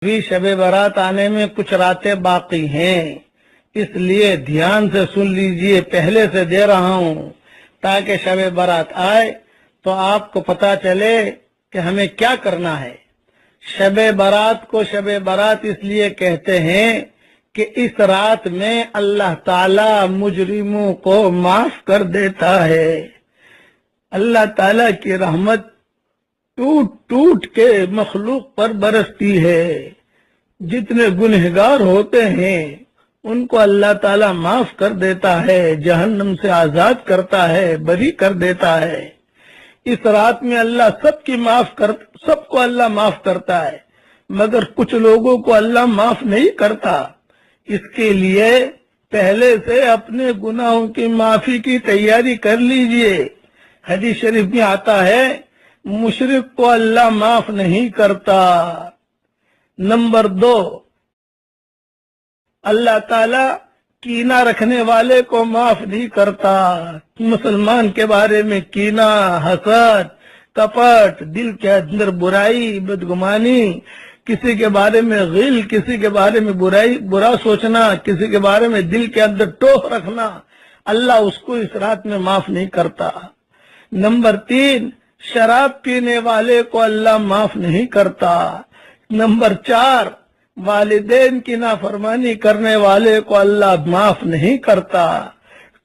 بھی شب برات آنے میں کچھ راتیں باقی ہیں، اس لیے دھیان سے سن لیجئے، پہلے سے دے رہا ہوں تاکہ شب برات آئے تو آپ کو پتا چلے کہ ہمیں کیا کرنا ہے۔ شب برات کو شب برات اس لیے کہتے ہیں کہ اس رات میں اللہ تعالی مجرموں کو معاف کر دیتا ہے۔ اللہ تعالی کی رحمت ٹوٹ ٹوٹ کے مخلوق پر برستی ہے۔ جتنے گنہگار ہوتے ہیں ان کو اللہ تعالیٰ معاف کر دیتا ہے، جہنم سے آزاد کرتا ہے، بری کر دیتا ہے۔ اس رات میں اللہ سب کو اللہ معاف کرتا ہے، مگر کچھ لوگوں کو اللہ معاف نہیں کرتا۔ اس کے لیے پہلے سے اپنے گناہوں کی معافی کی تیاری کر لیجئے۔ حدیث شریف میں آتا ہے مشرک کو اللہ معاف نہیں کرتا۔ نمبر 2، اللہ تعالی کینہ رکھنے والے کو معاف نہیں کرتا۔ مسلمان کے بارے میں کینہ، حسد، کپٹ، دل کے اندر برائی، بدگمانی، کسی کے بارے میں غل، کسی کے بارے میں برا سوچنا، کسی کے بارے میں دل کے اندر ٹوہ رکھنا، اللہ اس کو اس رات میں معاف نہیں کرتا۔ نمبر 3، شراب پینے والے کو اللہ معاف نہیں کرتا۔ نمبر 4، والدین کی نافرمانی کرنے والے کو اللہ معاف نہیں کرتا۔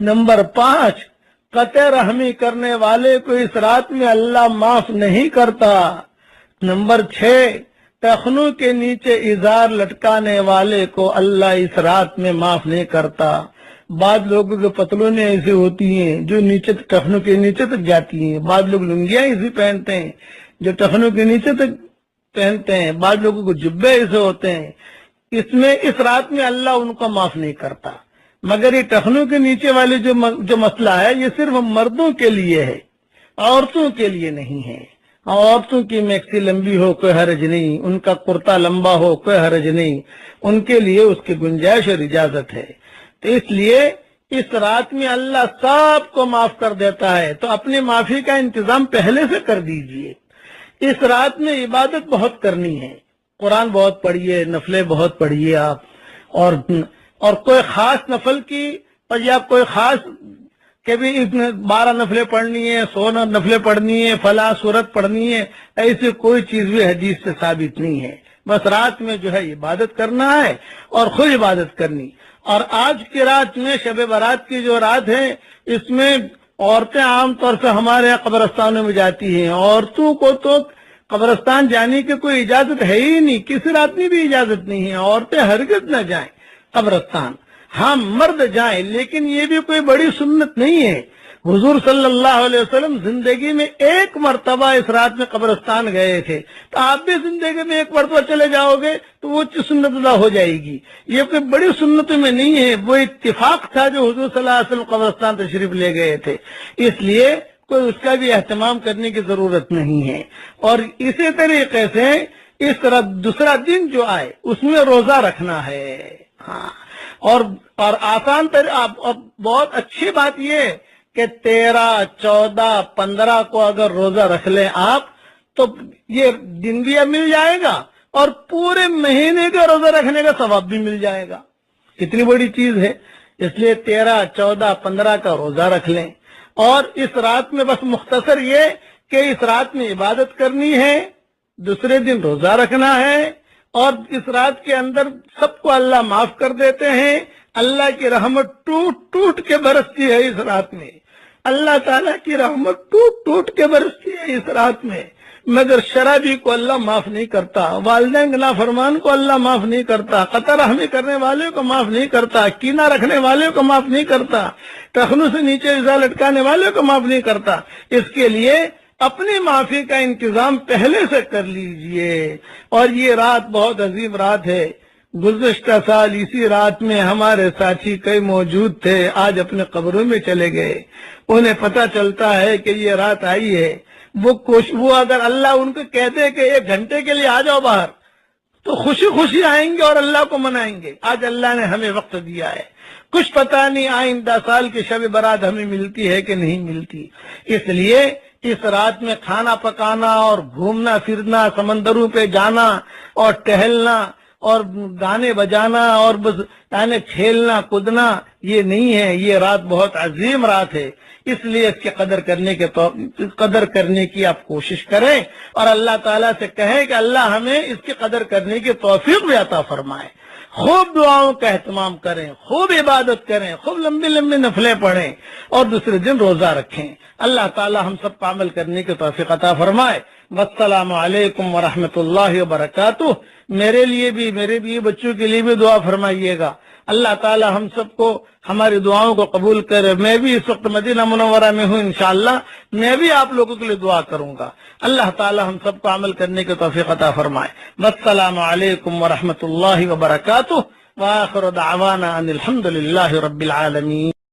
نمبر 5، قطع رحمی کرنے والے کو اس رات میں اللہ معاف نہیں کرتا۔ نمبر 6، ٹخنوں کے نیچے ازار لٹکانے والے کو اللہ اس رات میں معاف نہیں کرتا۔ بعض لوگوں کے پتلونیں ایسے ہوتی ہیں جو ٹخنوں کے نیچے تک جاتی ہیں، بعض لوگ لنگیاں ایسی پہنتے ہیں جو ٹخنوں کے نیچے تک پہنتے ہیں، بعض لوگوں کو جبے ایسے ہوتے ہیں۔ اس رات میں اللہ ان کو معاف نہیں کرتا، مگر یہ ٹخنوں کے نیچے والے جو مسئلہ ہے یہ صرف مردوں کے لیے ہے، عورتوں کے لیے نہیں ہے۔ عورتوں کی میکسی لمبی ہو کوئی حرج نہیں، ان کا کرتا لمبا ہو کوئی حرج نہیں، ان کے لیے اس کی گنجائش اور اجازت ہے۔ تو اس لیے اس رات میں اللہ سب کو معاف کر دیتا ہے، تو اپنی معافی کا انتظام پہلے سے کر دیجئے۔ اس رات میں عبادت بہت کرنی ہے، قرآن بہت پڑھیے، نفلیں بہت پڑھیے آپ، اور کوئی خاص نفل کی یا کوئی خاص کہ بھی 12 نفلیں پڑھنی ہے، 100 نفلیں پڑھنی ہے، فلاں سورت پڑھنی ہے، ایسی کوئی چیز بھی حدیث سے ثابت نہیں ہے۔ بس رات میں جو ہے عبادت کرنا ہے اور خود عبادت کرنی۔ اور آج کی رات میں شب برات کی جو رات ہے اس میں عورتیں عام طور سے ہمارے قبرستانوں میں جاتی ہیں۔ عورتوں کو تو قبرستان جانے کی کوئی اجازت ہے ہی نہیں، کسی رات میں بھی اجازت نہیں ہے، عورتیں ہرگز نہ جائیں قبرستان۔ ہاں مرد جائیں، لیکن یہ بھی کوئی بڑی سنت نہیں ہے۔ حضور صلی اللہ علیہ وسلم زندگی میں ایک مرتبہ اس رات میں قبرستان گئے تھے، تو آپ بھی زندگی میں ایک مرتبہ چلے جاؤ گے تو وہ سنت ادا ہو جائے گی۔ یہ کوئی بڑی سنتوں میں نہیں ہے، وہ اتفاق تھا جو حضور صلی اللہ علیہ وسلم قبرستان تشریف لے گئے تھے، اس لیے کوئی اس کا بھی اہتمام کرنے کی ضرورت نہیں ہے۔ اور اسی طریقے سے اس طرح دوسرا دن جو آئے اس میں روزہ رکھنا ہے۔ ہاں، اور آسان بہت اچھی بات یہ کہ 13، 14، 15 کو اگر روزہ رکھ لیں آپ تو یہ دن بھی مل جائے گا اور پورے مہینے کا روزہ رکھنے کا ثواب بھی مل جائے گا۔ کتنی بڑی چیز ہے، اس لیے 13، 14، 15 کا روزہ رکھ لیں۔ اور اس رات میں بس مختصر یہ کہ اس رات میں عبادت کرنی ہے، دوسرے دن روزہ رکھنا ہے، اور اس رات کے اندر سب کو اللہ معاف کر دیتے ہیں۔ اللہ کی رحمت ٹوٹ ٹوٹ کے برستی ہے اس رات میں، اللہ تعالیٰ کی رحمت ٹوٹ ٹوٹ کے برستی ہے اس رات میں، مگر شرابی کو اللہ معاف نہیں کرتا، والدین کے نافرمان کو اللہ معاف نہیں کرتا، قطع رحمی کرنے والے کو معاف نہیں کرتا، کینہ رکھنے والے کو معاف نہیں کرتا، ٹخنوں سے نیچے ازار لٹکانے والے کو معاف نہیں کرتا۔ اس کے لیے اپنی معافی کا انتظام پہلے سے کر لیجئے۔ اور یہ رات بہت عظیم رات ہے۔ گزشتہ سال اسی رات میں ہمارے ساتھی کئی موجود تھے، آج اپنے قبروں میں چلے گئے۔ انہیں پتہ چلتا ہے کہ یہ رات آئی ہے، وہ اگر اللہ ان کو کہتے کہ 1 گھنٹے کے لیے آ جاؤ باہر تو خوشی خوشی آئیں گے اور اللہ کو منائیں گے. آج اللہ نے ہمیں وقت دیا ہے، کچھ پتہ نہیں آئندہ سال کی شب برات ہمیں ملتی ہے کہ نہیں ملتی. اس لیے اس رات میں کھانا پکانا اور گھومنا پھرنا، سمندروں پہ جانا اور ٹہلنا اور گانے بجانا اور بس یعنی کھیلنا کودنا یہ نہیں ہے. یہ رات بہت عظیم رات ہے، اس لیے اس کی قدر کرنے کی آپ کوشش کریں اور اللہ تعالیٰ سے کہیں کہ اللہ ہمیں اس کی قدر کرنے کی توفیق بھی عطا فرمائے. خوب دعاؤں کا اہتمام کریں، خوب عبادت کریں، خوب لمبی لمبی نفلیں پڑھیں اور دوسرے دن روزہ رکھیں. اللہ تعالیٰ ہم سب کا عمل کرنے کی توفیق عطا فرمائے. والسلام علیکم ورحمۃ اللہ وبرکاتہ. میرے لیے بھی، میرے بھی بچوں کے لیے بھی دعا فرمائیے گا. اللہ تعالیٰ ہم سب کو ہماری دعاؤں کو قبول کرے. میں بھی اس وقت مدینہ منورہ میں ہوں، انشاءاللہ میں بھی آپ لوگوں کے لیے دعا کروں گا. اللہ تعالیٰ ہم سب کو عمل کرنے کی توفیق عطا فرمائے. والسلام علیکم ورحمۃ اللہ وبرکاتہ. وآخر دعوانا ان الحمد للہ رب العالمین.